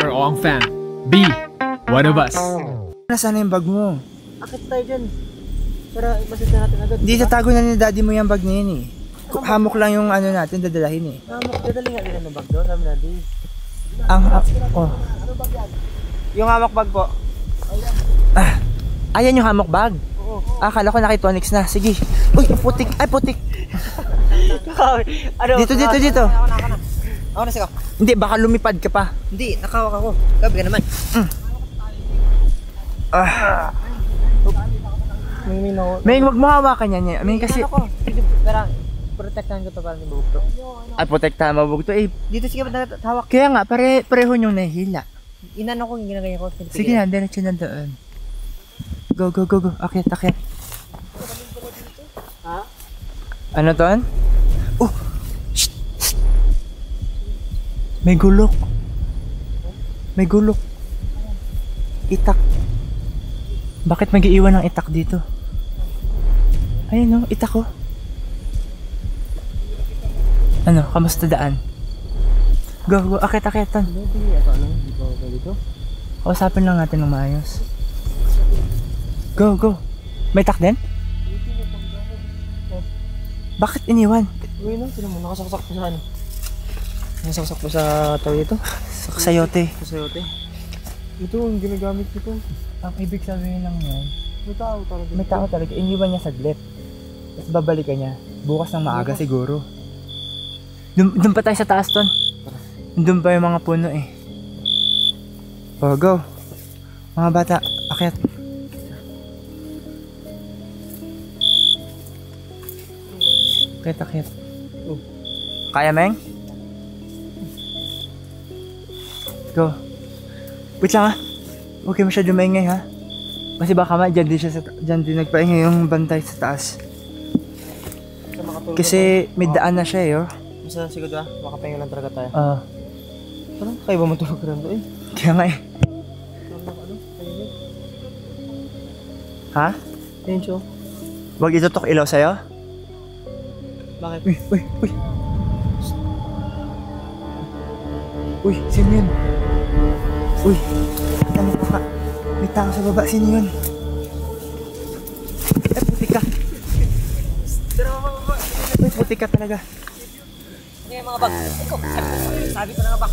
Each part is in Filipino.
Hunter o ang fan. B. One of us. Nasaan yung bag mo? Akit tayo dyan. Para masita natin agad. Hindi, tatago na ni daddy mo yung bag na yun eh. Hamok lang yung ano natin, dadalahin eh. Hamok, dadali nga din ang bag doon. Sabi natin. Oh. Ano bag yan? Yung hamok bag po. Ayan yung hamok bag. Oo. Akala ko nakitonics na. Sige. Uy, putik. Ay, putik. Ano? Dito. Ako na sigaw. Hindi, baka lumipad ka pa. Hindi, nakawak ako. Gabi ka naman. May wag mo hawakan yan. May kasi... Ako. Pero, protektahan ko to para hindi mabugto. Ay, protektahan mabugto eh. Dito sige ba hawak? Kaya nga, pareho yung nahihila. Inano ko, ginaganyan ko. Sige na, diretso na doon. Go. Akit. Ha? Ano ton? Oh! Shh! May gulok. Itak. Bakit mag-iiwan ng itak dito? Ayun o, itak ko. Ano, kamusta daan? Go, akit ton. Kausapin lang natin ng maayos. Go. May itak din? Bakit iniwan? Uy na, sino mo? Nakasaksak po sa ano? Nakasaksak po sa tawag ito? Sa sayote. Sa sayote. Ito ang ginagamit nito. Ang ibig sabihin lang yan, May tao talaga. iniwan niya saglit. Tapos babalikan niya. Bukas ng maaga siguro. Doon pa tayo sa taas ton. Doon pa yung mga puno eh. Oh, go. Mga bata, akyat. Akyat. Oh. Kaya, Meng? Go. Wait lang ha. Huwag kayo masyado maingay ha. Kasi baka dyan din nagpaingay yung bantay sa taas. Kasi may daan na siya eh oh. Basta siguro makapahinga lang talaga tayo. Parang kayo ba matulog ka rin doon? Kaya nga eh. Ha? Ayun siya. Huwag itutok ilaw sa'yo? Bakit? Uy, sino yun? Uy, ano pa ka? May tao sa baba, sino yun? Ay, putik ka. Uy, putik ka talaga. Ngayon mga bag. Ikaw, sabi ko na nga ba?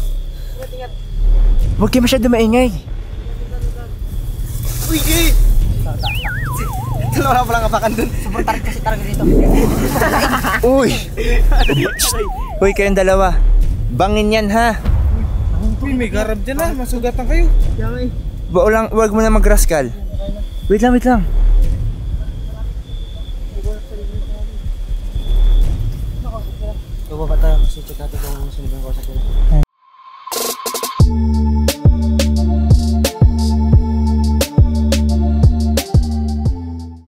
Ingat. Huwag kayo masyado maingay. Uy, dalawa na palang apakan dun. Sobrang tarik kasi talaga dito. Uy! Uy, kayong dalawa. Bangin yan ha. Uy, may garab dyan na. Masugatan kayo. Huwag mo na mag-rascal. Wait lang. Baba tayo kasi check natin kung sunod ang kausap nila.